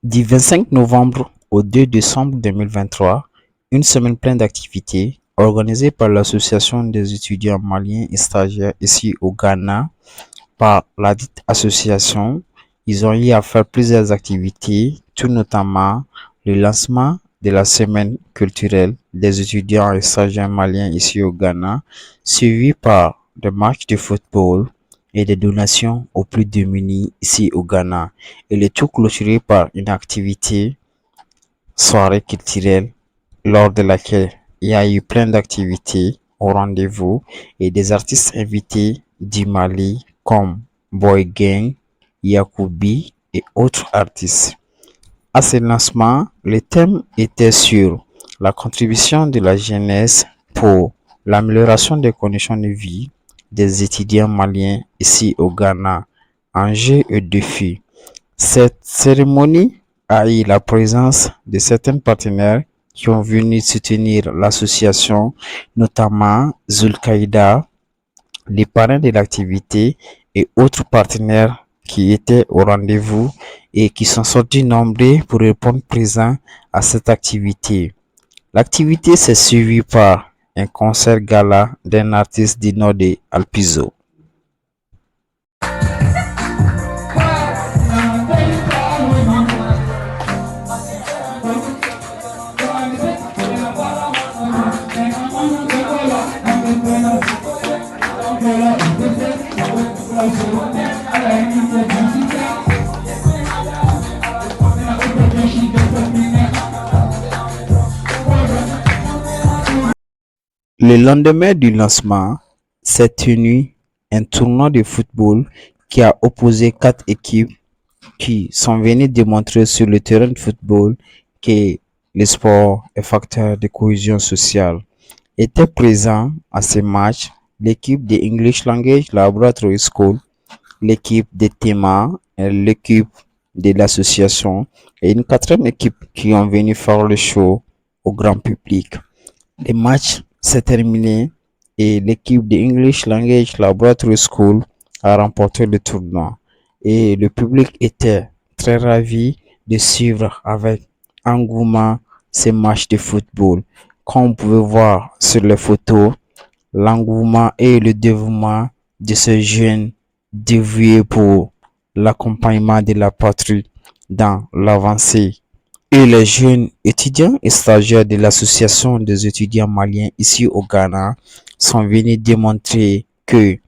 Du 25 novembre au 2 décembre 2023, une semaine pleine d'activités organisée par l'Association des étudiants maliens et stagiaires ici au Ghana. Par la dite association, ils ont eu à faire plusieurs activités, tout notamment le lancement de la semaine culturelle des étudiants et stagiaires maliens ici au Ghana, suivi par des matchs de football et des donations aux plus démunis ici au Ghana, et le tout clôturé par une activité soirée culturelle lors de laquelle il y a eu plein d'activités au rendez-vous et des artistes invités du Mali comme Boy Gang, Yacoubi et autres artistes. À ce lancement, le thème était sur la contribution de la jeunesse pour l'amélioration des conditions de vie des étudiants maliens ici au Ghana, enjeux et défis. Cette cérémonie a eu la présence de certains partenaires qui ont venu soutenir l'association, notamment Zulkaïda, les parrains de l'activité et autres partenaires qui étaient au rendez-vous et qui sont sortis nombreux pour répondre présent à cette activité. L'activité s'est suivie par un concert gala d'un artiste du nord de Alpizo. Le lendemain du lancement s'est tenu un tournoi de football qui a opposé quatre équipes qui sont venues démontrer sur le terrain de football que le sport est facteur de cohésion sociale. Étaient présents à ces matchs l'équipe de English Language Laboratory School, l'équipe de TEMA, et l'équipe de l'association et une quatrième équipe qui ont venu faire le show au grand public. Le match s'est terminé et l'équipe de English Language Laboratory School a remporté le tournoi. Et le public était très ravi de suivre avec engouement ces matchs de football. Comme vous pouvez voir sur les photos, l'engouement et le dévouement de ces jeunes dévoués pour l'accompagnement de la patrie dans l'avancée. Et les jeunes étudiants et stagiaires de l'Association des étudiants maliens ici au Ghana sont venus démontrer que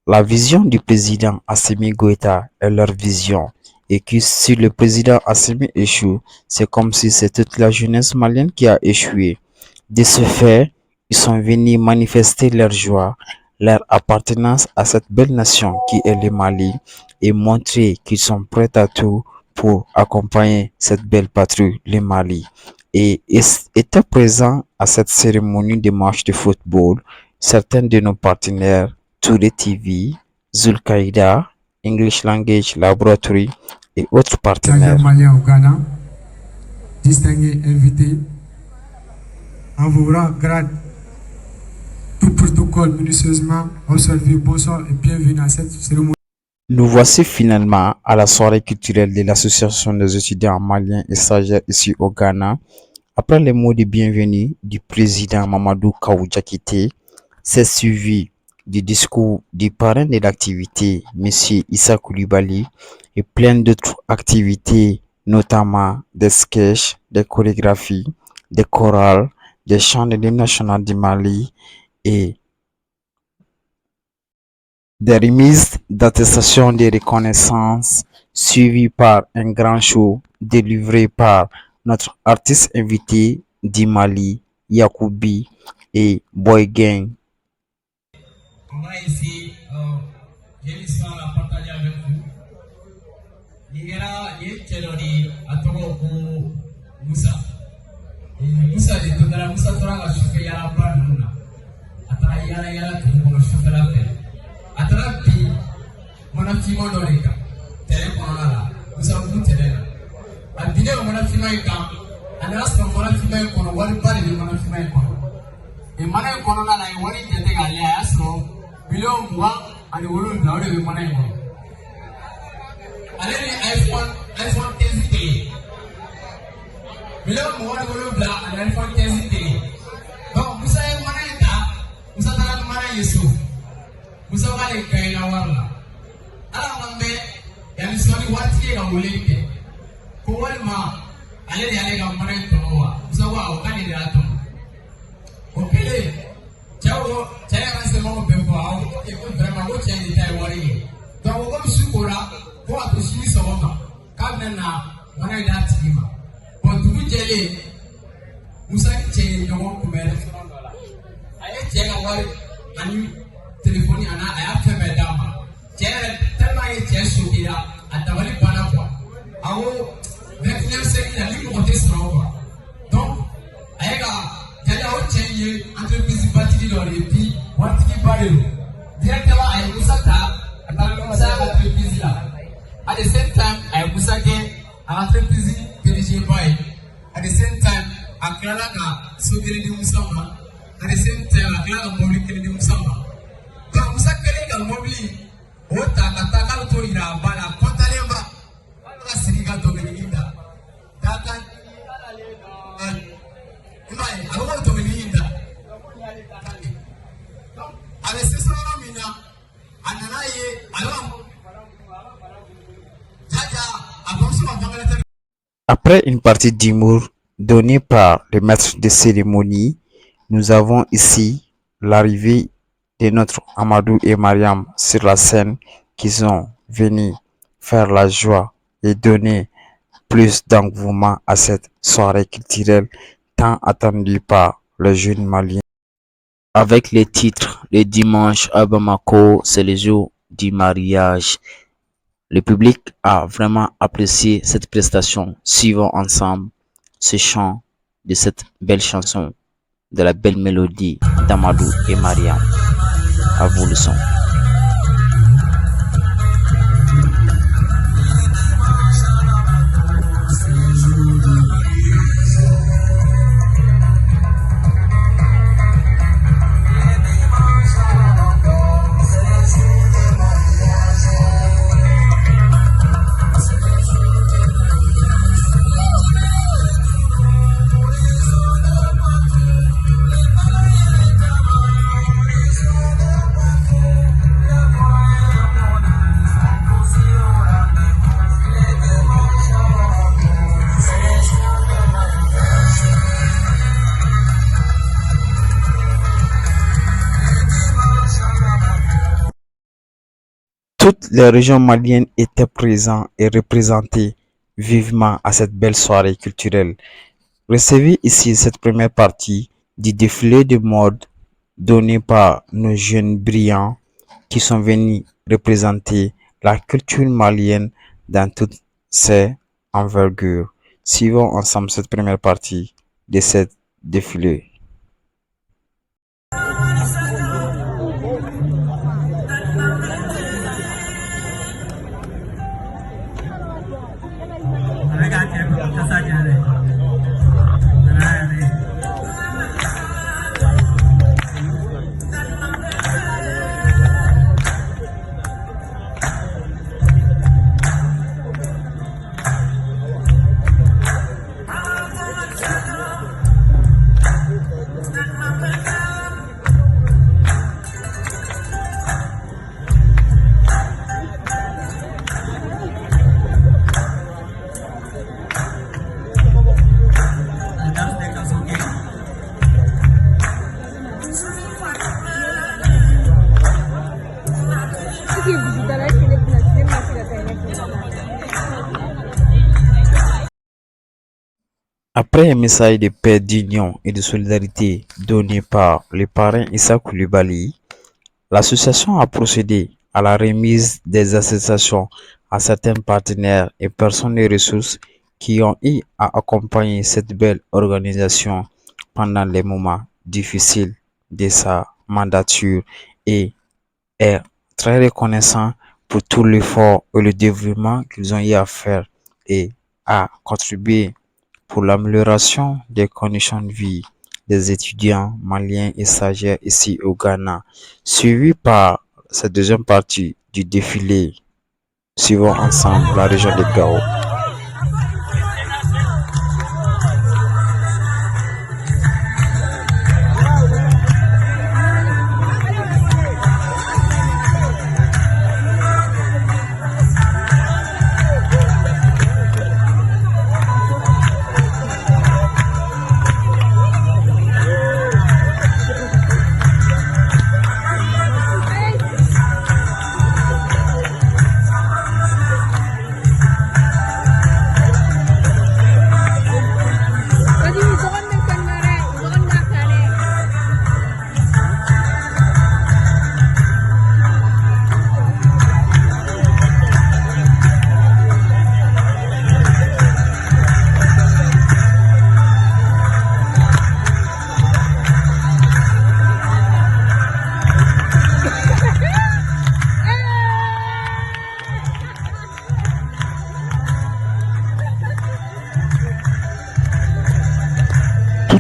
la vision du président Assimi Goïta est leur vision et que si le président Assimi échoue, c'est comme si c'est toute la jeunesse malienne qui a échoué. De ce fait, ils sont venus manifester leur joie, leur appartenance à cette belle nation qui est le Mali et montrer qu'ils sont prêts à tout pour accompagner cette belle patrie, le Mali. Et étaient présents à cette cérémonie de match de football certains de nos partenaires Touré TV, Zulkaïda, English Language Laboratory et autres partenaires. Malien au Ghana, distingués invités, en vous rend grade, tout protocole minutieusement observé. Bonsoir et bienvenue à cette cérémonie. Nous voici finalement à la soirée culturelle de l'Association des étudiants maliens et stagiaires ici au Ghana. Après les mots de bienvenue du président Mamadou Kaou Diakité, c'est suivi du discours du parrain de l'activité, M. Issa Koulibaly, et plein d'autres activités, notamment des sketchs, des chorégraphies, des chorales, des chants de l'hymne national du Mali et des remises d'attestation de reconnaissance suivies par un grand show délivré par notre artiste invité du Mali, Yacoubi et Boy Gang. On va ici, j'ai l'histoire à partager avec vous. Nigera, Yelori, Atoro, Moussa. Moussa, de Tondara Moussa Toranga, Choufe Yara Branduna. Atara Yara Yara, Tumono Choufe Lafe. Atara Pi, Monafimo Norika, Telefonala, Moussa Moutelena. Adine Monafima Ika, and ask for Monafima Kono, one party in Monafima Kono. In Mana Corona, I wanted to take a last below one and the woman now the money. I iPhone 10 million more will black and then for Kensington. But Musa Moneta, Musa Mara Yusuf, Musa Mari Kaina Walla. Alambe, and it's only what he will leave. Kuwalma, I let the Alega Moneta, Musa Wow, Candidatum. Okay, Jao, China has the moment before, okay, good drama, which any time worry. Don't go to Sukura, go out to see some come now, when I that him. But to be jelly, Musa change your work to me. I check a word and you telephone and I have to be dama. Tell my chest to get up at the very panapa. I will make them say that you want this over. Don't I got tell you change until busy party or a what to keep barrel. Director, I was a tap and I was a busy. At the same time, I was again a busy finishing boy. At the same time, a Klaka so getting Musama. At the same time, a Klaka Mobili getting Musama. But Musaka Mobili, what Takataka to Ira, Bana, Potalemba, Siriga Dominica. That I want to believe that. I was sister Mina, and I don't. Après une partie d'humour donnée par le maître de cérémonie, nous avons ici l'arrivée de notre Amadou et Mariam sur la scène qui sont venus faire la joie et donner plus d'engouement à cette soirée culturelle tant attendue par les jeunes Maliens. Avec les titres le dimanche à Bamako, c'est le jour du mariage. Le public a vraiment apprécié cette prestation. Suivons ensemble ce chant de cette belle chanson, de la belle mélodie d'Amadou et Mariam. À vous le son. Toutes les régions maliennes étaient présentes et représentées vivement à cette belle soirée culturelle. Recevez ici cette première partie du défilé de mode donné par nos jeunes brillants qui sont venus représenter la culture malienne dans toutes ses envergures. Suivons ensemble cette première partie de cette défilé. Après un message de paix, d'union et de solidarité donné par le parrain Issa Coulibaly, l'association a procédé à la remise des associations à certains partenaires et personnes et ressources qui ont eu à accompagner cette belle organisation pendant les moments difficiles de sa mandature et est très reconnaissant pour tout l'effort et le développement qu'ils ont eu à faire et à contribuer pour l'amélioration des conditions de vie des étudiants maliens et stagiaires ici au Ghana. Suivi par cette deuxième partie du défilé, suivons ensemble la région de Gao.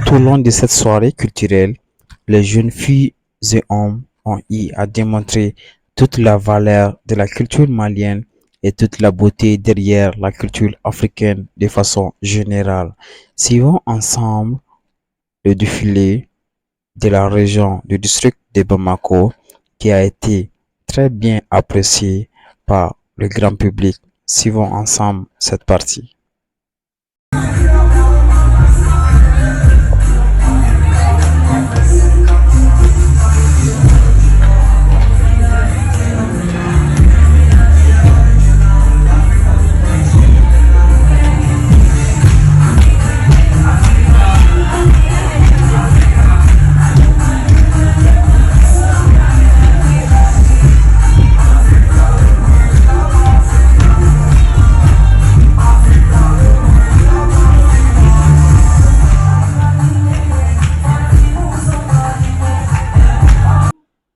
Tout au long de cette soirée culturelle, les jeunes filles et hommes ont eu à démontrer toute la valeur de la culture malienne et toute la beauté derrière la culture africaine de façon générale. Suivons ensemble le défilé de la région du district de Bamako qui a été très bien apprécié par le grand public. Suivons ensemble cette partie.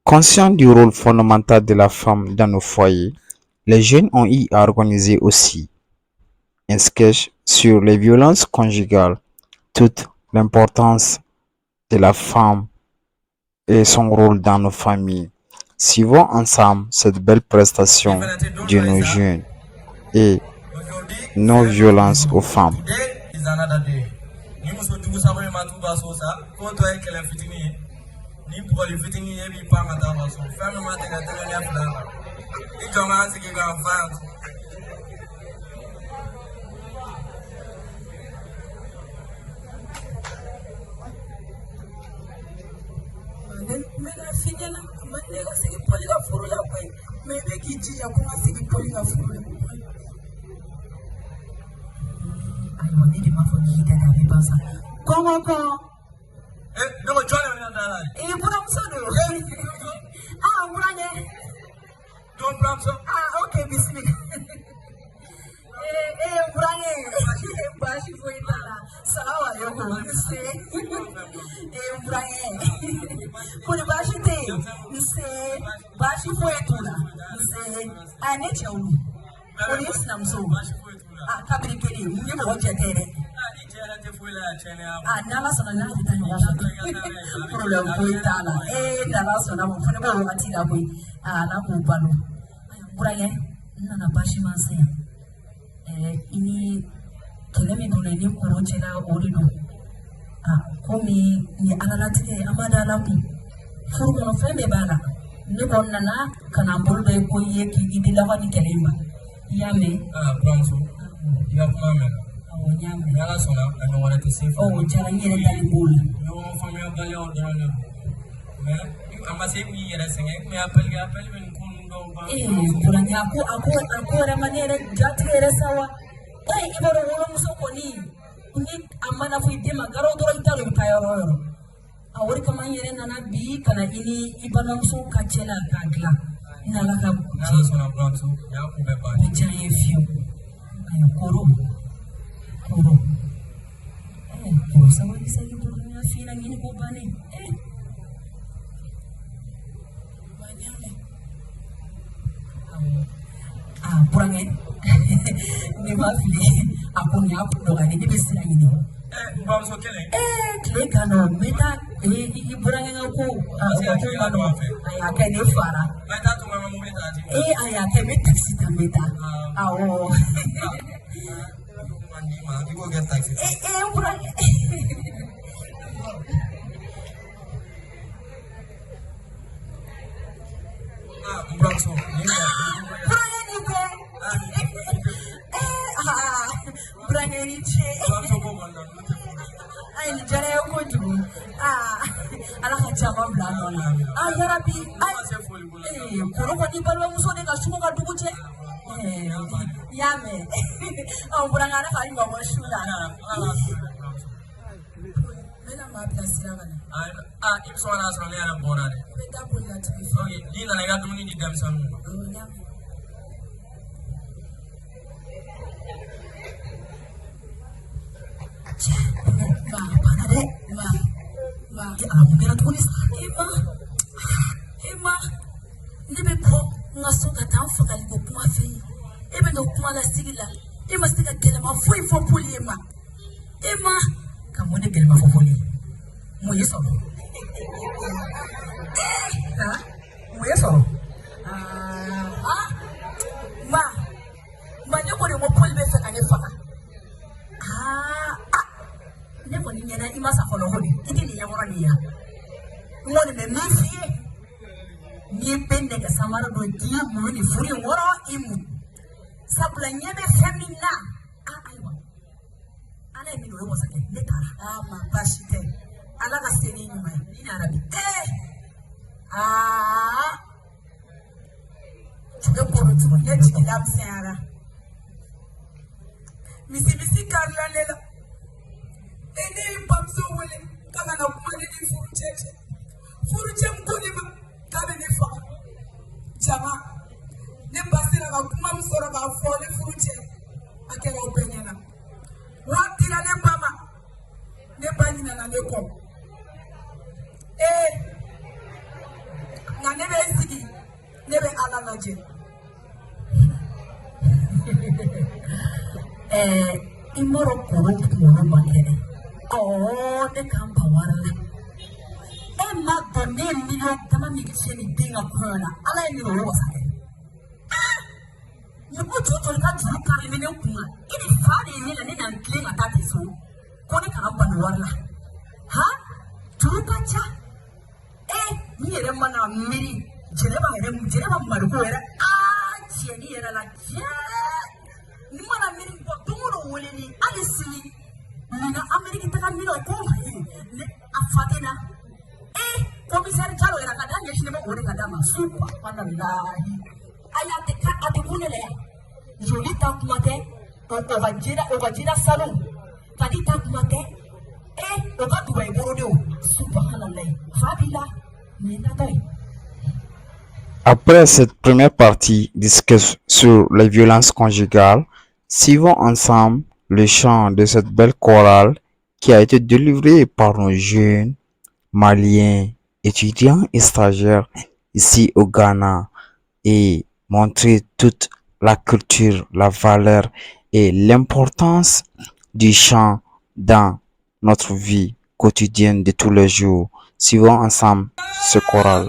Conscients du rôle fondamental de la femme dans nos foyers, les jeunes ont eu à organiser aussi un sketch sur les violences conjugales, toute l'importance de la femme et son rôle dans nos familles. Suivons ensemble cette belle prestation de nos jeunes et nos violences aux femmes. Ni bɔli fitinin ye b'i pan ka taa ka so fɛn min ma tigɛ tɛgɛ fila la i jɔ ka sigi ka fa yan mɛ ka fi ɲɛna ma ne ka sigi pɔli ka furu la koyi mɛ i bɛ k'i jija ko n ka sigi pɔli ka furu la ayiwa ne de m'a fɔ k'i tɛ ka ne ba sa kɔngɔ ne ko jɔn de bɛ na da la i buramuso don burankɛ don buramuso ok bisimila burankɛ baasi foyi t'a la salamaleykum nse burankɛ koni baasi tɛ yen nse baasi foyi t'u la nse ne cɛw don o ni sinamuso kabiri kelen ni mɔgɔ cɛ tɛ dɛ n'ala sɔnna n'a bɛ taa ɲɔgɔn fɛ problème foyi t'a la n'ala sɔnna o fana bɛ wagati la koyi ala k'o balo burankɛ n nana baasi ma se yan i ni kɛlɛ min donna i ni kɔrɔ cɛla o de don komi nin alalatigɛ an b'a da ala kun furu kɔnɔ fɛn bɛɛ b'a la ne kɔni nana ka na n bolo bɛ ko i ye k'i di laban ni kɛlɛ in ma i y'a mɛn buramuso i ka kuma mɛn n y'a mɛn n'ala sɔnna a ɲɔgɔn wɛrɛ tɛ se o diyara n yɛrɛ dalen b'o la ɲɔgɔn faamuyabaliyaw dɔrɔn de don mɛ a ma se i k'i yɛrɛ sɛgɛn i kun y'a pɛli kɛ a pɛli bɛ nin ko ninnu dɔw ban burankɛ a ko yɛrɛ ma ne yɛrɛ jatigɛ yɛrɛ sa wa i b'a dɔn wolomuso kɔni ni a mana fɔ i den ma garaw dɔrɔn i t'a dɔn i bɛ taa yɔrɔ o yɔrɔ o de kama n yɛrɛ nana bi ka na i ni i balimamuso ka cɛ la k'a dilan n'ala ka n'ala sɔnna buramuso y'a kun bɛɛ ban o diya n ye fiyewu koro sabali sagi bolo n y'a f'i ɲɛna ɲini ko bannen burankɛ ne ma fili a ko nin y'a kun dɔgɔyalen ne bɛ sira ɲini buramuso kelen tile ka nɔ n bɛ taa i burankɛ ka ko a y'a kɛ ne fara a t'a to n ka mobili ta a y'a kɛ n bɛ takisi ta n bɛ taa awɔ i b'o kɛ takisi burankɛ buramuso burankɛ ni ko burankɛ ni ce buramuso b'o kɔni na ayi nin diyara n ye kojugu ala ka caman bila a nɔ la yarabi koro kɔni balimamuso de ka sugu ka dugu cɛ i y'a mɛn burankɛ ala ka ɲuman bɔ su la n bɛna maa bila sira ka na i bɛ sɔn ka n'a sɔrɔ ne yɛrɛ bɔra dɛ n bɛ taa bolilatigi fɛ n'i nana i ka dumuni di denmisɛnninw ma bana dɛ mun kɛra tuguni sa ma ne bɛ bɔ n ka so ka taa n fagali ko kuma fɛ yen e bɛ n'o kuma lasigi la e ma se ka gɛlɛma foyi fɔ poli ye ma ka mun de gɛlɛma fɔ poli mun yi sɔrɔ mun ye sɔrɔ ma ne kɔni ko Paul bɛ fɛ ka ne faga ne kɔni ɲɛna i ma sa fɔlɔ ko i tɛ nin ɲɛkɔrɔ nin ya n kɔni bɛ min f'i ye n'i bɛ nɛgɛ samara dɔ diɲɛ mun ni furu in wɔrɔ i mun sabula ɲɛ bɛ fɛn min na ayiwa ala ye min o ye masakɛ ne taara ma baasi tɛ ala ka se ni ɲuman ye ni arabi ne kɔrɔ tuma ne jigila misɛnyara misi karila ne la ne ye bamuso wele ka na kuma ne ni furucɛ min ko ne ma k'a bɛ ne faga jama ne ba sera ka kuma min sɔrɔ k'a fɔ ne furucɛ a kɛra o bɛɛ ɲɛna waati la ne ba ma ne ba ɲinana ne kɔ nka ne bɛ sigi ne bɛ ala lajɛ i mɔrɔ kɔrɔ kunkolo ma kɛnɛ ne kan ba wari la ma dɔn ne ye miliyɔn dama min tiɲɛ nin den ka kɔɲɔ la ala ye nin o ye wasa kɛ nin ko joli ka juru kari ne kun na i ni fa de ye ne la ne na n tilen ka taa ten so ko ne kana bani wari la juru ka ca ni yɛrɛ mana miiri jɛnɛba mariko yɛrɛ tiɲɛni yɛrɛ la ni mana miiri bɔ don o don weleli hali sini nin ka Ameriki taga miiri o ko a fa tɛ na commissaire Jalo yɛrɛ ka da ɲɛsinnen bɛ o de ka d'a ma subhanallahi a tɛ kun ne la yan joli ta kuma tɛ o ka jira salon kadi ta kuma tɛ o ka Dubaï borodenw subhanallahi fa b'i la nin natɔ ye. Après cette première partie discute sur les violences conjugales, suivons ensemble le chant de cette belle chorale qui a été délivrée par nos jeunes Maliens, étudiants et stagiaires ici au Ghana et montrer toute la culture, la valeur et l'importance du chant dans notre vie quotidienne de tous les jours. Suivons ensemble ce choral.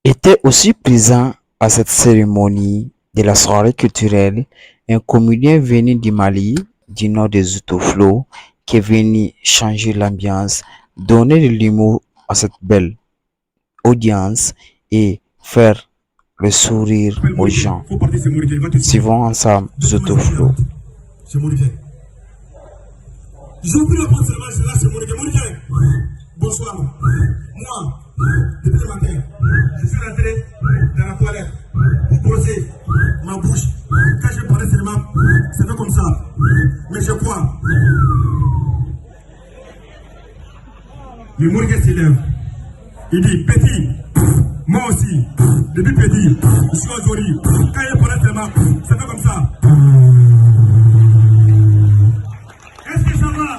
Était aussi présent à cette cérémonie de la soirée culturelle un comédien venu du Mali, du nord des Zoutoflo, qui est venu changer l'ambiance, donner de l'humour à cette belle audience et faire le sourire aux gens. Suivons ensemble Zoutoflo. Bonsoir. Moi, depuis le matin, je suis rentré dans la toilette pour brosser ma bouche. Quand je parlais seulement, c'était comme ça. Mais je crois. Le Mourguet s'élève. Il dit, petit, moi aussi, depuis petit, je suis aujourd'hui. Quand je parlais seulement, c'était comme ça. Est-ce que ça va?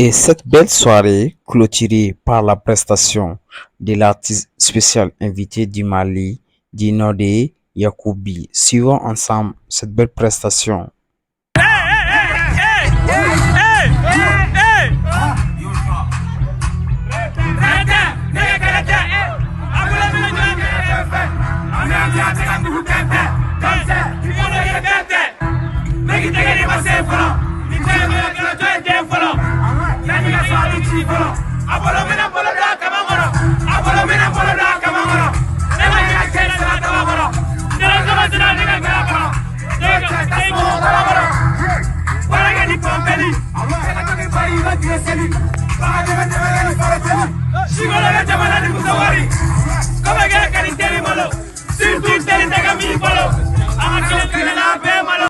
Et cette belle soirée, clôturée par la prestation de l'artiste spécial invité du Mali, du Nordé, Yacoubi. Suivons ensemble cette belle prestation. Hey! farateli baga jamana ni farateli shigolo ga jamana ni musawari kama ga kari teri malo surtout teri daga mi balo ama kile